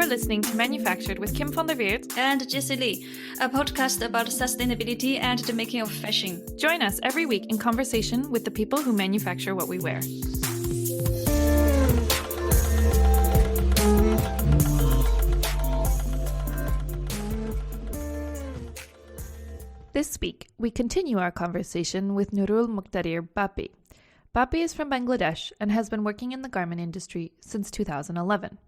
You're listening to Manufactured with Kim van der Weert and Jessie Lee, a podcast about sustainability and the making of fashion. Join us every week in conversation with the people who manufacture what we wear. This week, we continue our conversation with Nurul Muktadir Bappy. Bappy is from Bangladesh and has been working in the garment industry since 2011.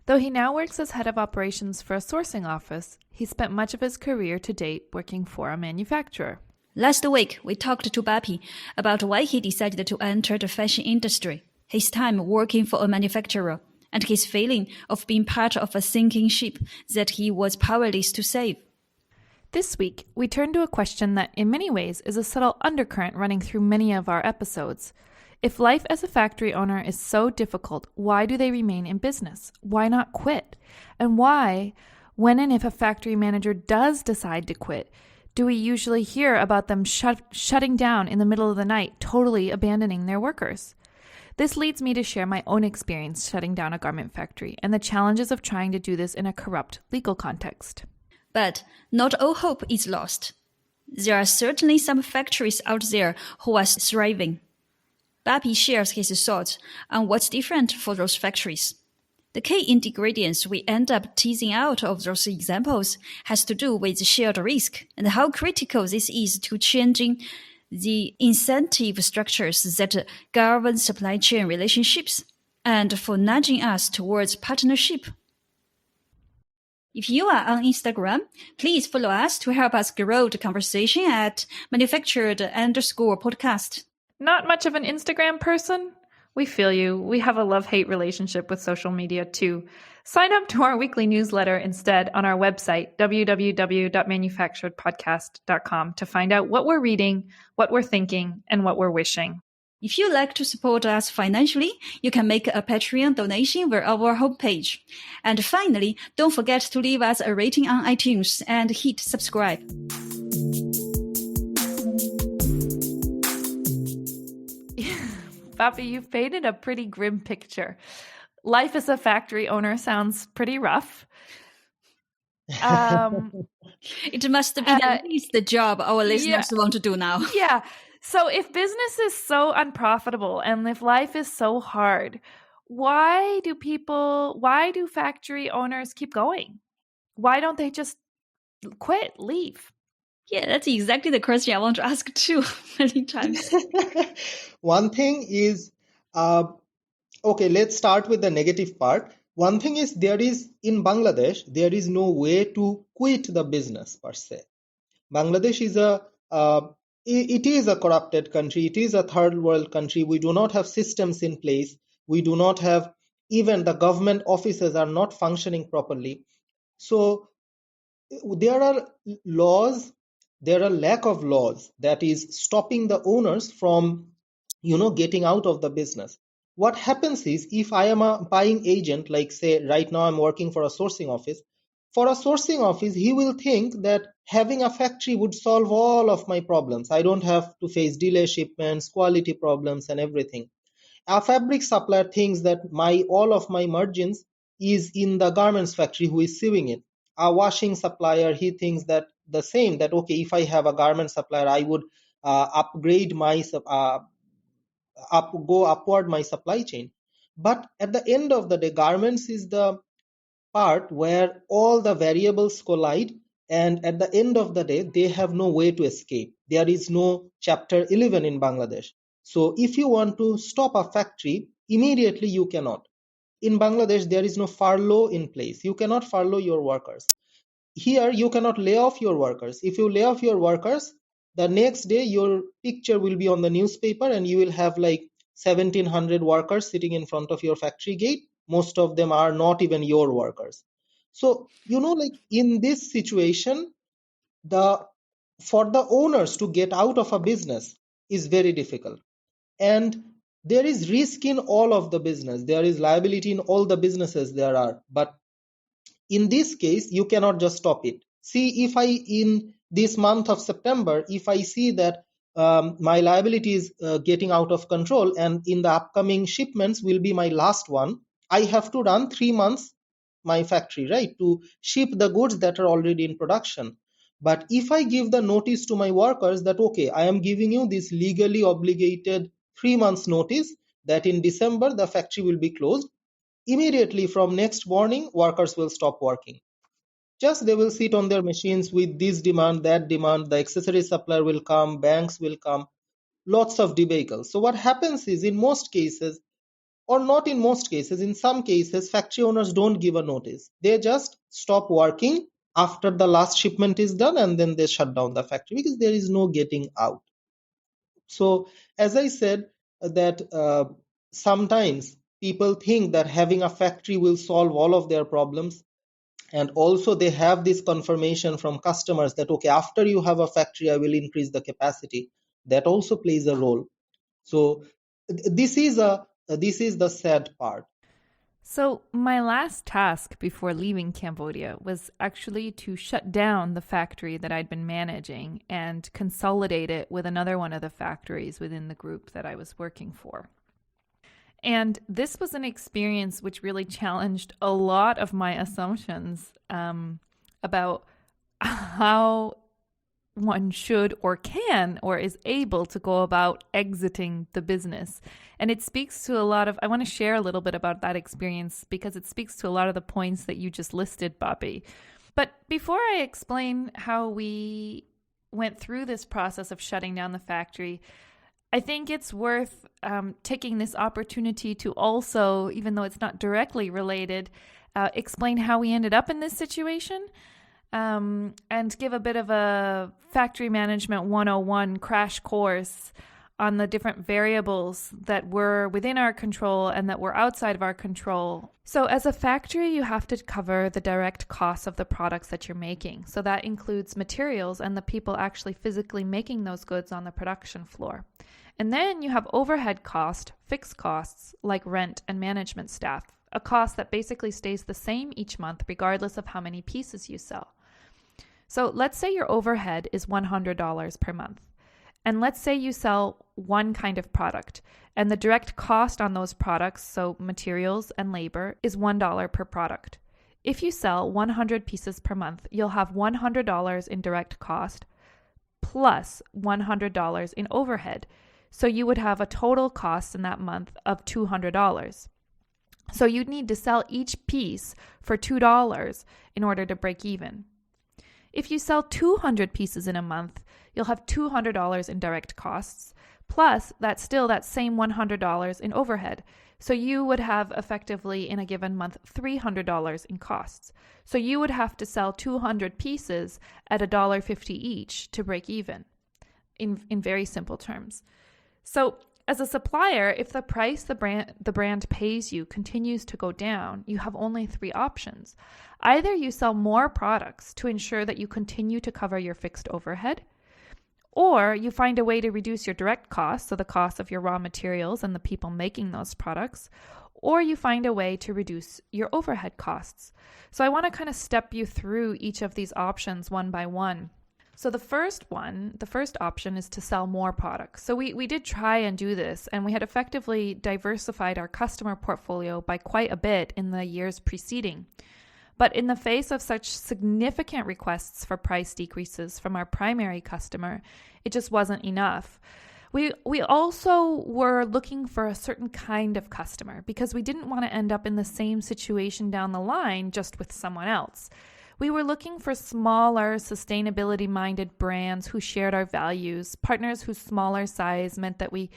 Though he now works as head of operations for a sourcing office, he spent much of his career to date working for a manufacturer. Last week, we talked to Bappy about why he decided to enter the fashion industry, his time working for a manufacturer, and his feeling of being part of a sinking ship that he was powerless to save. This week, we turn to a question that in many ways is a subtle undercurrent running through many of our episodes. If life as a factory owner is so difficult, why do they remain in business? Why not quit? And why, when and if a factory manager does decide to quit, do we usually hear about them shutting down in the middle of the night, totally abandoning their workers? This leads me to share my own experience shutting down a garment factory and the challenges of trying to do this in a corrupt legal context. But not all hope is lost. There are certainly some factories out there who are thriving. Bappy shares his thoughts on what's different for those factories. The key ingredients we end up teasing out of those examples has to do with shared risk and how critical this is to changing the incentive structures that govern supply chain relationships and for nudging us towards partnership. If you are on Instagram, please follow us to help us grow the conversation at manufactured_podcast. Not much of an Instagram person? We feel you. We have a love-hate relationship with social media too. Sign up to our weekly newsletter instead on our website, www.manufacturedpodcast.com, to find out what we're reading, what we're thinking, and what we're wishing. If you'd like to support us financially, you can make a Patreon donation via our homepage. And finally, don't forget to leave us a rating on iTunes and hit subscribe. Bappy, you've painted a pretty grim picture. Life as a factory owner sounds pretty rough. It must be at least the job our listeners want to do now. Yeah. So if business is so unprofitable and if life is so hard, why do factory owners keep going? Why don't they just quit, leave? Yeah, that's exactly the question I want to ask too many times. One thing is, let's start with the negative part. One thing is in Bangladesh, there is no way to quit the business per se. Bangladesh is it is a corrupted country. It is a third world country. We do not have systems in place. We do not have, even the government offices are not functioning properly. So there are laws, there are lack of laws that is stopping the owners from, getting out of the business. What happens is, if I am a buying agent, like say right now I'm working for a sourcing office, for a sourcing office, he will think that having a factory would solve all of my problems. I don't have to face delay shipments, quality problems, and everything. A fabric supplier thinks that all of my margins is in the garments factory who is sewing it. A washing supplier, he thinks that the same, that okay, if I have a garment supplier, I would upgrade my go upward my supply chain. But at the end of the day, garments is the part where all the variables collide, and at the end of the day they have no way to escape. There is no chapter 11 in Bangladesh. So if you want to stop a factory, immediately you cannot. In Bangladesh there is no furlough in place. You cannot furlough your workers. Here you cannot lay off your workers. If you lay off your workers, the next day your picture will be on the newspaper and you will have like 1,700 workers sitting in front of your factory gate. Most of them are not even your workers. So, in this situation, for the owners to get out of a business is very difficult. And there is risk in all of the business. There is liability in all the businesses there are. But in this case, you cannot just stop it. See, if in this month of September, if I see that my liability is getting out of control and in the upcoming shipments will be my last one, I have to run 3 months my factory, right, to ship the goods that are already in production. But if I give the notice to my workers that, okay, I am giving you this legally obligated 3 months notice that in December the factory will be closed, immediately from next morning, workers will stop working. Just they will sit on their machines with this demand, that demand, the accessory supplier will come, banks will come, lots of debacles. So what happens is, in most cases, or not in most cases, in some cases, factory owners don't give a notice. They just stop working after the last shipment is done, and then they shut down the factory because there is no getting out. So as I said, that sometimes people think that having a factory will solve all of their problems. And also they have this confirmation from customers that, okay, after you have a factory, I will increase the capacity. That also plays a role. So this is the sad part. So, my last task before leaving Cambodia was actually to shut down the factory that I'd been managing and consolidate it with another one of the factories within the group that I was working for. And this was an experience which really challenged a lot of my assumptions about how one should or can or is able to go about exiting the business. And it speaks to a lot of, I want to share a little bit about that experience because it speaks to a lot of the points that you just listed, Bappy. But before I explain how we went through this process of shutting down the factory, I think it's worth taking this opportunity to also, even though it's not directly related, explain how we ended up in this situation. And give a bit of a factory management 101 crash course on the different variables that were within our control and that were outside of our control. So as a factory, you have to cover the direct costs of the products that you're making. So that includes materials and the people actually physically making those goods on the production floor. And then you have overhead cost, fixed costs like rent and management staff, a cost that basically stays the same each month regardless of how many pieces you sell. So let's say your overhead is $100 per month. And let's say you sell one kind of product and the direct cost on those products, so materials and labor, is $1 per product. If you sell 100 pieces per month, you'll have $100 in direct cost plus $100 in overhead. So you would have a total cost in that month of $200. So you'd need to sell each piece for $2 in order to break even. If you sell 200 pieces in a month, you'll have $200 in direct costs, plus that same $100 in overhead. So you would have effectively in a given month $300 in costs. So you would have to sell 200 pieces at $1.50 each to break even, in very simple terms. So as a supplier, if the price the brand pays you continues to go down, you have only three options. Either you sell more products to ensure that you continue to cover your fixed overhead, or you find a way to reduce your direct costs, so the cost of your raw materials and the people making those products, or you find a way to reduce your overhead costs. So I want to kind of step you through each of these options one by one. So the first option is to sell more products. So we did try and do this, and we had effectively diversified our customer portfolio by quite a bit in the years preceding. But in the face of such significant requests for price decreases from our primary customer, it just wasn't enough. We also were looking for a certain kind of customer because we didn't want to end up in the same situation down the line just with someone else. We were looking for smaller, sustainability-minded brands who shared our values, partners whose smaller size meant that we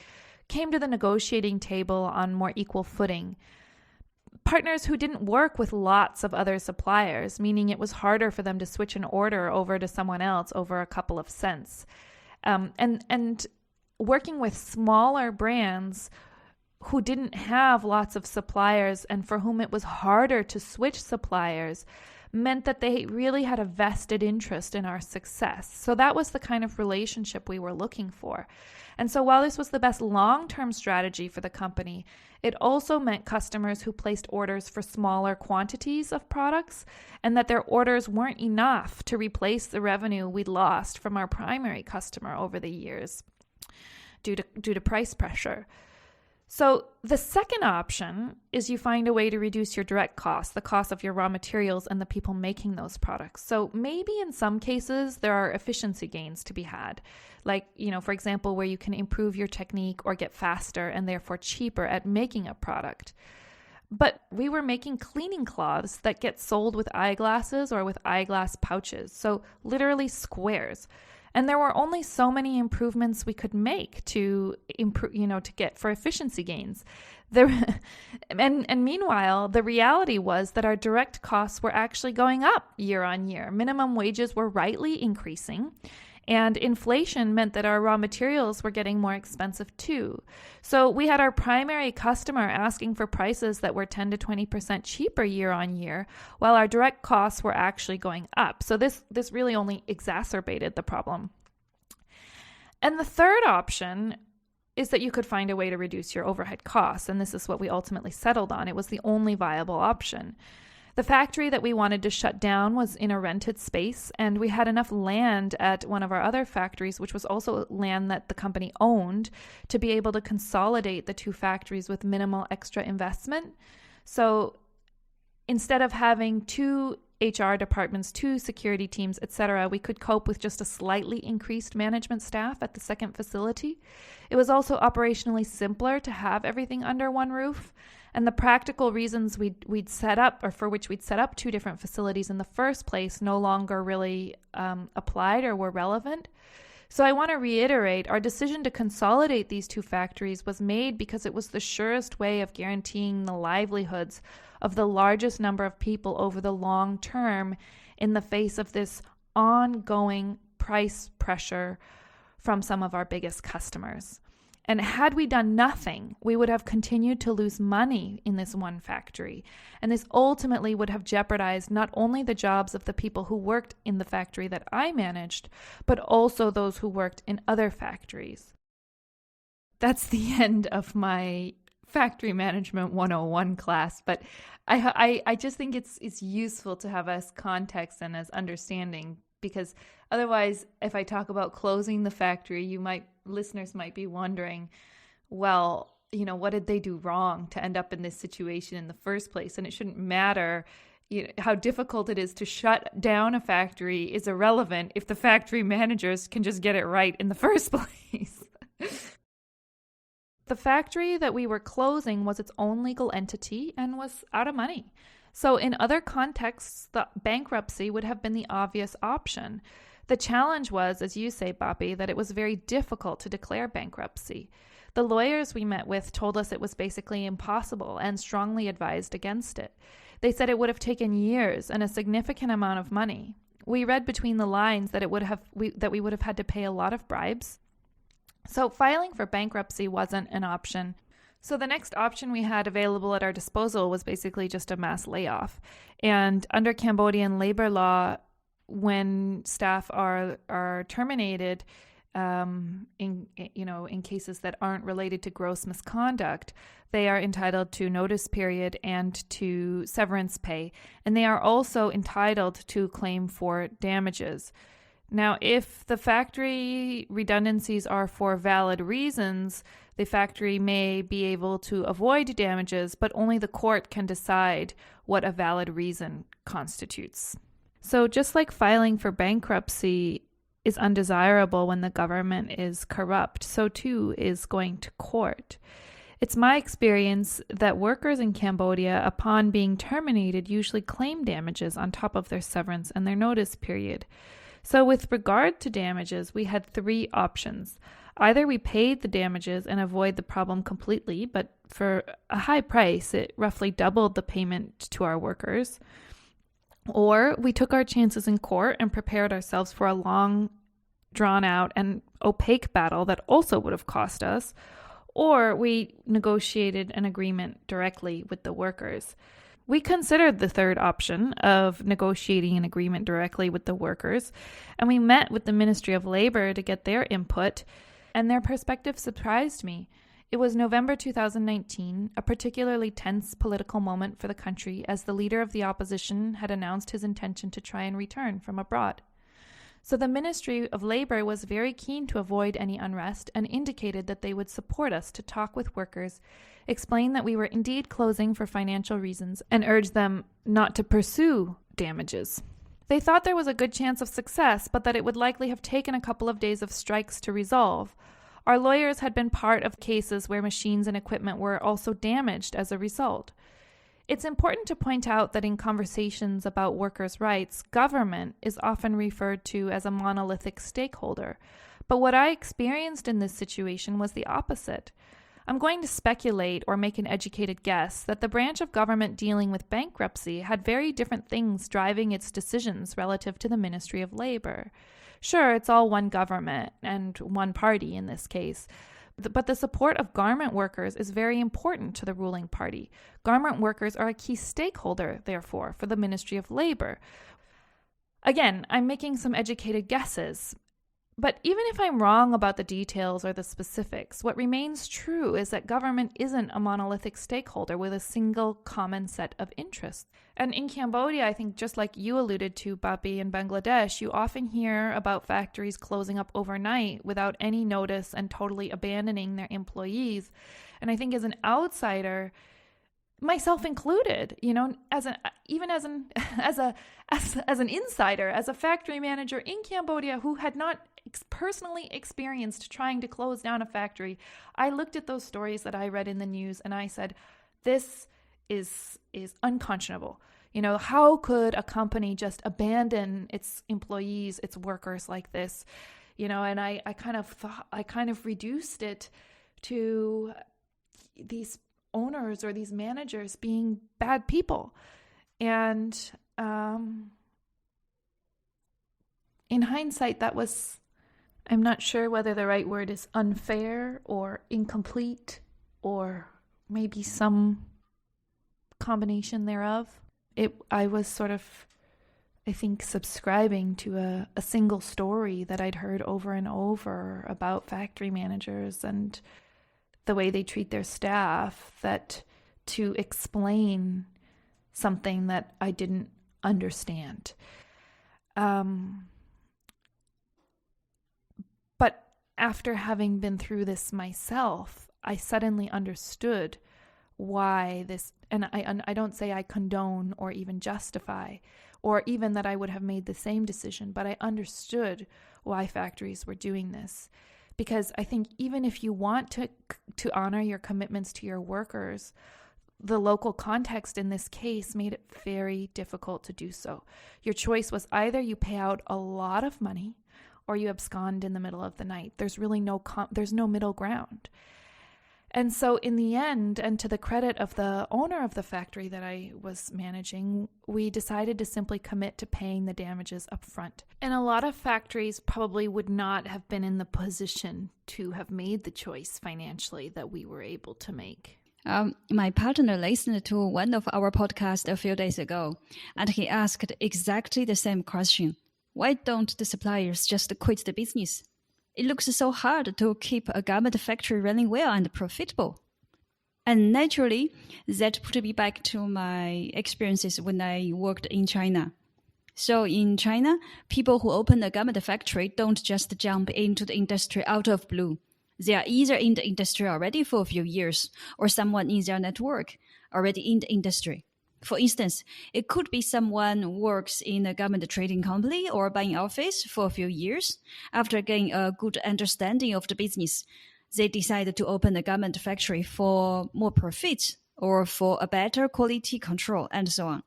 came to the negotiating table on more equal footing. Partners who didn't work with lots of other suppliers, meaning it was harder for them to switch an order over to someone else over a couple of cents. And working with smaller brands who didn't have lots of suppliers and for whom it was harder to switch suppliers meant that they really had a vested interest in our success. So that was the kind of relationship we were looking for. And so while this was the best long-term strategy for the company, it also meant customers who placed orders for smaller quantities of products and that their orders weren't enough to replace the revenue we'd lost from our primary customer over the years due to price pressure. So the second option is you find a way to reduce your direct costs, the cost of your raw materials and the people making those products. So maybe in some cases there are efficiency gains to be had. Like, for example, where you can improve your technique or get faster and therefore cheaper at making a product. But we were making cleaning cloths that get sold with eyeglasses or with eyeglass pouches. So literally squares. And there were only so many improvements we could make to improve, to get for efficiency gains. And meanwhile, the reality was that our direct costs were actually going up year on year. Minimum wages were rightly increasing, and inflation meant that our raw materials were getting more expensive too. So we had our primary customer asking for prices that were 10 to 20% cheaper year on year, while our direct costs were actually going up. So this really only exacerbated the problem. And the third option is that you could find a way to reduce your overhead costs, and this is what we ultimately settled on. It was the only viable option. The factory that we wanted to shut down was in a rented space, and we had enough land at one of our other factories, which was also land that the company owned, to be able to consolidate the two factories with minimal extra investment. So instead of having two HR departments, two security teams, etc., we could cope with just a slightly increased management staff at the second facility. It was also operationally simpler to have everything under one roof. And the practical reasons we'd set up, or for which we'd set up two different facilities in the first place, no longer really applied or were relevant. So I want to reiterate, our decision to consolidate these two factories was made because it was the surest way of guaranteeing the livelihoods of the largest number of people over the long term in the face of this ongoing price pressure from some of our biggest customers. And had we done nothing, we would have continued to lose money in this one factory. And this ultimately would have jeopardized not only the jobs of the people who worked in the factory that I managed, but also those who worked in other factories. That's the end of my Factory Management 101 class, but I just think it's useful to have as context and as understanding, because otherwise, if I talk about closing the factory, listeners might be wondering, well, what did they do wrong to end up in this situation in the first place? And it shouldn't matter. How difficult it is to shut down a factory is irrelevant if the factory managers can just get it right in the first place. The factory that we were closing was its own legal entity and was out of money. So in other contexts, the bankruptcy would have been the obvious option. The challenge was, as you say, Bappy, that it was very difficult to declare bankruptcy. The lawyers we met with told us it was basically impossible and strongly advised against it. They said it would have taken years and a significant amount of money. We read between the lines that we would have had to pay a lot of bribes. So filing for bankruptcy wasn't an option. So the next option we had available at our disposal was basically just a mass layoff. And under Cambodian labor law, when staff are terminated in cases that aren't related to gross misconduct, they are entitled to notice period and to severance pay. And they are also entitled to claim for damages. Now, if the factory redundancies are for valid reasons, the factory may be able to avoid damages, but only the court can decide what a valid reason constitutes. So just like filing for bankruptcy is undesirable when the government is corrupt, so too is going to court. It's my experience that workers in Cambodia, upon being terminated, usually claim damages on top of their severance and their notice period. So with regard to damages, we had three options. Either we paid the damages and avoid the problem completely, but for a high price, it roughly doubled the payment to our workers. Or we took our chances in court and prepared ourselves for a long, drawn-out and opaque battle that also would have cost us. Or we negotiated an agreement directly with the workers. We considered the third option of negotiating an agreement directly with the workers, and we met with the Ministry of Labor to get their input, and their perspective surprised me. It was November 2019, a particularly tense political moment for the country as the leader of the opposition had announced his intention to try and return from abroad. So the Ministry of Labor was very keen to avoid any unrest and indicated that they would support us to talk with workers, explain that we were indeed closing for financial reasons, and urge them not to pursue damages. They thought there was a good chance of success, but that it would likely have taken a couple of days of strikes to resolve. Our lawyers had been part of cases where machines and equipment were also damaged as a result. It's important to point out that in conversations about workers' rights, government is often referred to as a monolithic stakeholder. But what I experienced in this situation was the opposite. I'm going to speculate or make an educated guess that the branch of government dealing with bankruptcy had very different things driving its decisions relative to the Ministry of Labor. Sure, it's all one government and one party in this case, but the support of garment workers is very important to the ruling party. Garment workers are a key stakeholder, therefore, for the Ministry of Labor. Again, I'm making some educated guesses. But even if I'm wrong about the details or the specifics, what remains true is that government isn't a monolithic stakeholder with a single common set of interests. And in Cambodia, I think just like you alluded to, Bappy, in Bangladesh, you often hear about factories closing up overnight without any notice and totally abandoning their employees. And I think as an outsider, myself included, as an insider, as a factory manager in Cambodia who had not personally experienced trying to close down a factory, I looked at those stories that I read in the news and I said, this is unconscionable. How could a company just abandon its employees, its workers like this? And I kind of reduced it to these owners or these managers being bad people. And in hindsight, that was, I'm not sure whether the right word is unfair or incomplete or maybe some combination thereof. I was sort of, I think, subscribing to a single story that I'd heard over and over about factory managers and the way they treat their staff, that to explain something that I didn't understand. But after having been through this myself, I suddenly understood why this, and I don't say I condone or even justify, or even that I would have made the same decision, but I understood why factories were doing this. Because I think even if you want to honor your commitments to your workers, the local context in this case made it very difficult to do so. Your choice was either you pay out a lot of money or you abscond in the middle of the night. There's really there's no middle ground. And so in the end, and to the credit of the owner of the factory that I was managing, we decided to simply commit to paying the damages up front. And a lot of factories probably would not have been in the position to have made the choice financially that we were able to make. My partner listened to one of our podcasts a few days ago, and he asked exactly the same question. Why don't the suppliers just quit the business? It looks so hard to keep a garment factory running well and profitable. And naturally, that put me back to my experiences when I worked in China. So in China, people who open a garment factory don't just jump into the industry out of blue. They are either in the industry already for a few years, or someone in their network already in the industry. For instance, it could be someone who works in a garment trading company or buying office for a few years. After getting a good understanding of the business, they decided to open a garment factory for more profit or for a better quality control and so on.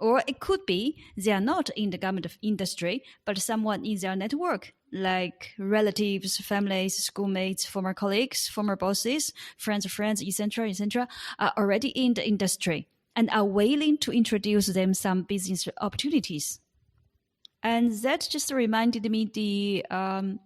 Or it could be they are not in the garment industry, but someone in their network, like relatives, families, schoolmates, former colleagues, former bosses, friends, etc., are already in the industry and are willing to introduce them some business opportunities. And that just reminded me the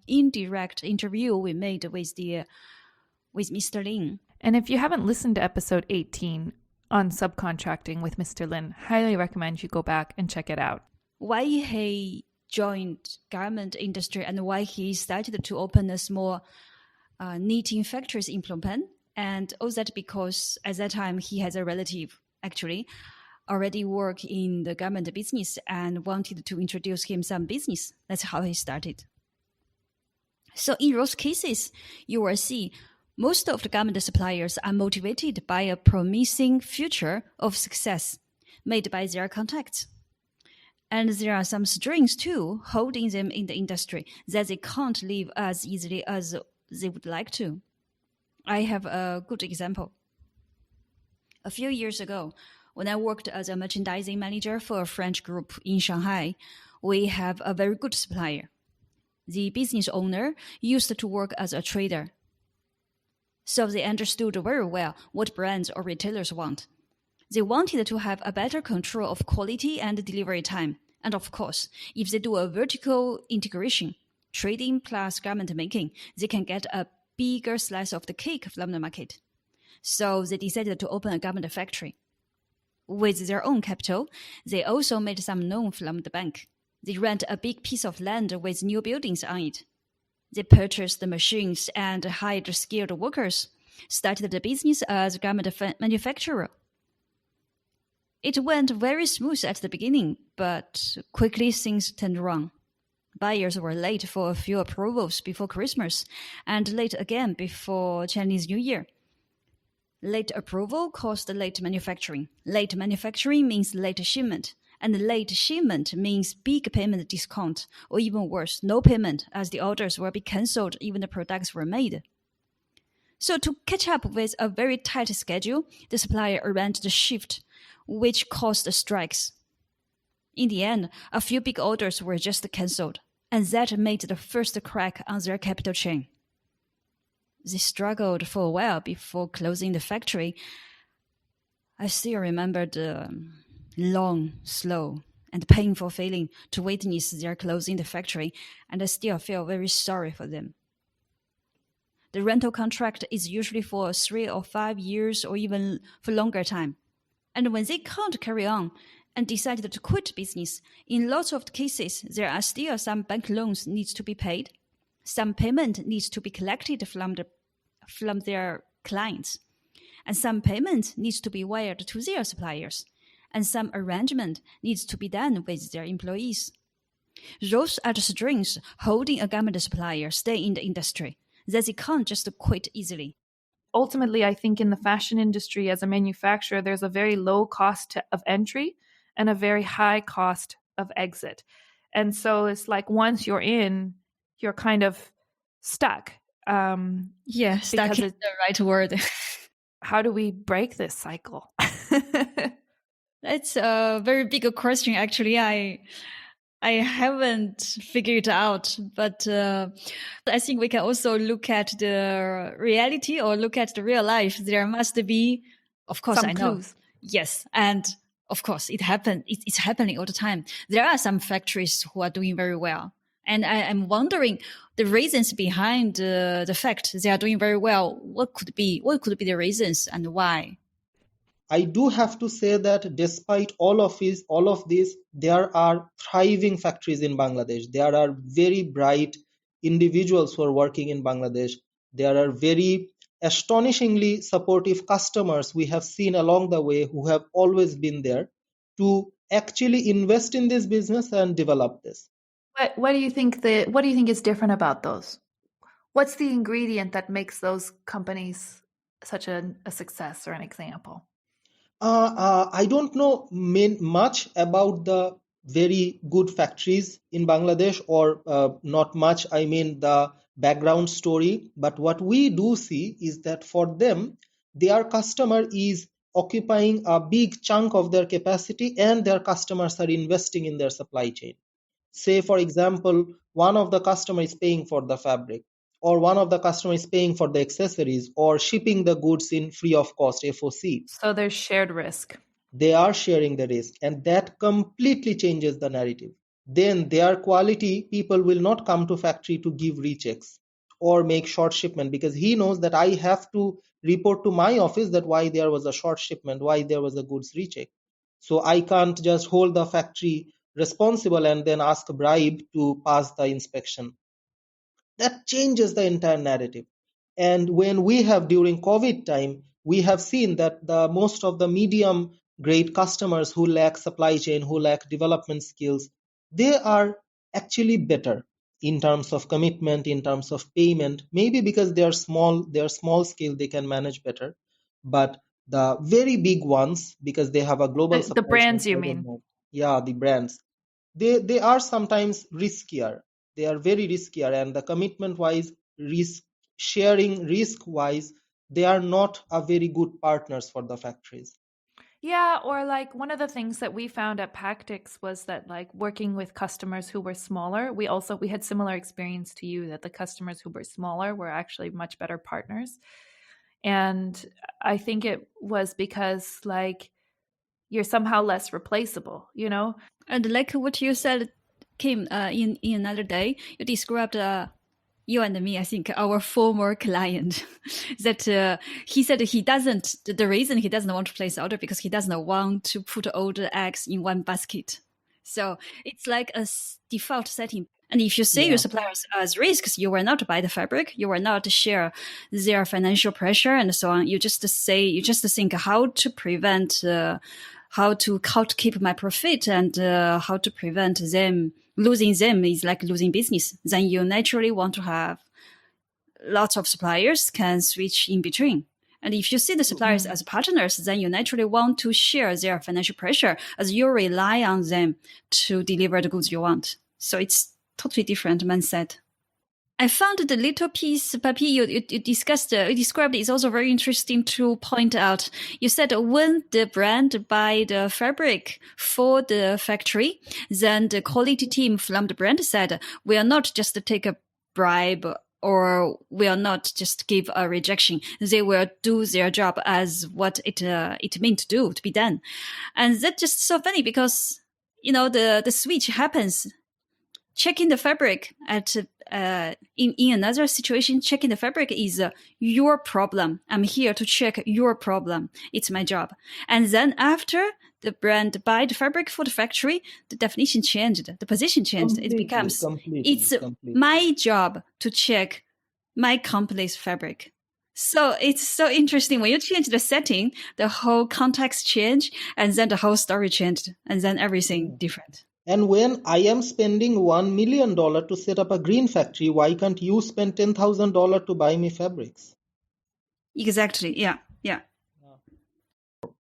indirect interview we made with Mr. Lin. And if you haven't listened to episode 18 on subcontracting with Mr. Lin, highly recommend you go back and check it out. Why he joined garment industry and why he started to open a small knitting factories in Phnom Penh, and all that because at that time he has a relative actually already worked in the government business and wanted to introduce him some business. That's how he started. So in those cases, you will see most of the government suppliers are motivated by a promising future of success made by their contacts. And there are some strings too holding them in the industry that they can't leave as easily as they would like to. I have a good example. A few years ago, when I worked as a merchandising manager for a French group in Shanghai, we have a very good supplier. The business owner used to work as a trader, so they understood very well what brands or retailers want. They wanted to have a better control of quality and delivery time. And of course, if they do a vertical integration, trading plus garment making, they can get a bigger slice of the cake from the market. So they decided to open a garment factory. With their own capital, they also made some loan from the bank. They rent a big piece of land with new buildings on it. They purchased the machines and hired skilled workers, started the business as a garment manufacturer. It went very smooth at the beginning, but quickly things turned wrong. Buyers were late for a few approvals before Christmas, and late again before Chinese New Year. Late approval caused late manufacturing. Late manufacturing means late shipment, and late shipment means big payment discount, or even worse, no payment, as the orders will be cancelled even the products were made. So to catch up with a very tight schedule, the supplier arranged a shift, which caused strikes. In the end, a few big orders were just cancelled, and that made the first crack on their capital chain. They struggled for a while before closing the factory. I still remember the long, slow, and painful feeling to witness their closing the factory, and I still feel very sorry for them. The rental contract is usually for 3 or 5 years or even for longer time. And when they can't carry on and decided to quit business, in lots of cases, there are still some bank loans needs to be paid. Some payment needs to be collected from their clients. And some payment needs to be wired to their suppliers. And some arrangement needs to be done with their employees. Those are the strings holding a garment supplier stay in the industry, that they can't just quit easily. Ultimately, I think in the fashion industry as a manufacturer, there's a very low cost of entry and a very high cost of exit. And so it's like once you're in, you're kind of stuck. Stuck is the right word. How do we break this cycle? That's a very big question, actually. I haven't figured it out, but I think we can also look at the reality or look at the real life. There must be, of course, some I know. clues. Yes, and of course, it's happening all the time. There are some factories who are doing very well, and I'm wondering the reasons behind the fact they are doing very well. What could be the reasons and why? I do have to say that despite all of this, there are thriving factories in Bangladesh. There are very bright individuals who are working in Bangladesh. There are very astonishingly supportive customers we have seen along the way who have always been there to actually invest in this business and develop this. What do you think is different about those? What's the ingredient that makes those companies such a success or an example? I don't know much about the very good factories in Bangladesh, or not much, I mean the background story. But what we do see is that for them, their customer is occupying a big chunk of their capacity, and their customers are investing in their supply chain. Say, for example, one of the customers is paying for the fabric, or one of the customers is paying for the accessories, or shipping the goods in free of cost, FOC. So there's shared risk. They are sharing the risk, and that completely changes the narrative. Then their quality people will not come to factory to give rechecks or make short shipment, because he knows that I have to report to my office that why there was a short shipment, why there was a goods recheck. So I can't just hold the factory responsible and then ask a bribe to pass the inspection. That changes the entire narrative. And when we have, during COVID time, we have seen that most of the medium great customers who lack supply chain, who lack development skills, they are actually better in terms of commitment, in terms of payment, maybe because they are small scale, they can manage better. But the very big ones, because they have a global The supply brands, chain, you I don't mean? know. Yeah, the brands. They are sometimes riskier. They are very riskier, and the commitment wise, risk sharing, risk wise, they are not a very good partners for the factories. Yeah, or like one of the things that we found at Pactix was that like working with customers who were smaller, we had similar experience to you, that the customers who were smaller were actually much better partners. And I think it was because like you're somehow less replaceable, you know? And like what you said, Kim, in another day, you described you and me, I think, our former client, that he said the reason he doesn't want to place order because he doesn't want to put all the eggs in one basket. So it's like a default setting. And if you see your suppliers as risks, you will not buy the fabric, you will not share their financial pressure and so on. You just think how to prevent, how to keep my profit and how to prevent them. Losing them is like losing business. Then you naturally want to have lots of suppliers can switch in between. And if you see the suppliers as partners, then you naturally want to share their financial pressure as you rely on them to deliver the goods you want. So it's totally different mindset. I found the little piece, Bappy, you described is also very interesting to point out. You said when the brand buy the fabric for the factory, then the quality team from the brand said, we are not just take a bribe or will not just give a rejection. They will do their job as what it meant to be done. And that's just so funny because, the switch happens. Checking the fabric in another situation, checking the fabric is your problem. I'm here to check your problem. It's my job. And then after the brand buy the fabric for the factory, the definition changed, the position changed. It becomes, it's my job to check my company's fabric. So it's so interesting. When you change the setting, the whole context changed, and then the whole story changed, and then everything different. And when I am spending $1 million to set up a green factory, why can't you spend $10,000 to buy me fabrics? Exactly. Yeah.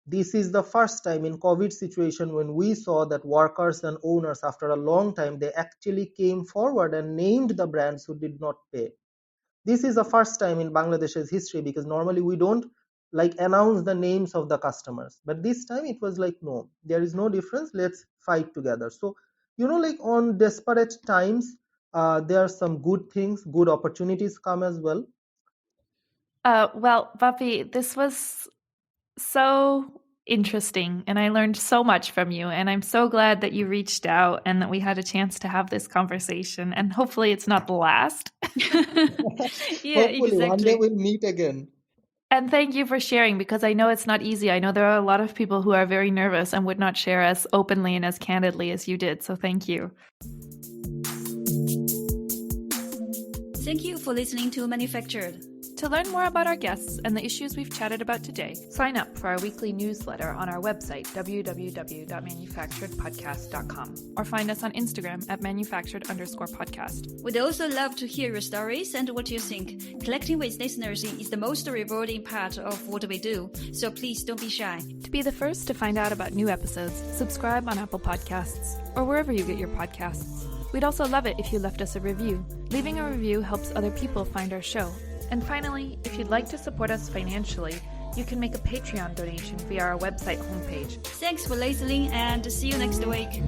This is the first time in COVID situation when we saw that workers and owners, after a long time, they actually came forward and named the brands who did not pay. This is the first time in Bangladesh's history, because normally we don't announce the names of the customers. But this time it was like, no, there is no difference. Let's fight together. So, on desperate times, there are some good things, good opportunities come as well. Well, Bappy, this was so interesting and I learned so much from you, and I'm so glad that you reached out and that we had a chance to have this conversation, and hopefully it's not the last. Yeah, hopefully exactly. one day we'll meet again. And thank you for sharing, because I know it's not easy. I know there are a lot of people who are very nervous and would not share as openly and as candidly as you did, so thank you. Thank you for listening to Manufactured. To learn more about our guests and the issues we've chatted about today, sign up for our weekly newsletter on our website, www.manufacturedpodcast.com, or find us on Instagram at manufactured_podcast. We'd also love to hear your stories and what you think. Collecting with listeners is the most rewarding part of what we do, so please don't be shy. To be the first to find out about new episodes, subscribe on Apple Podcasts or wherever you get your podcasts. We'd also love it if you left us a review. Leaving a review helps other people find our show. And finally, if you'd like to support us financially, you can make a Patreon donation via our website homepage. Thanks for listening, and see you next week.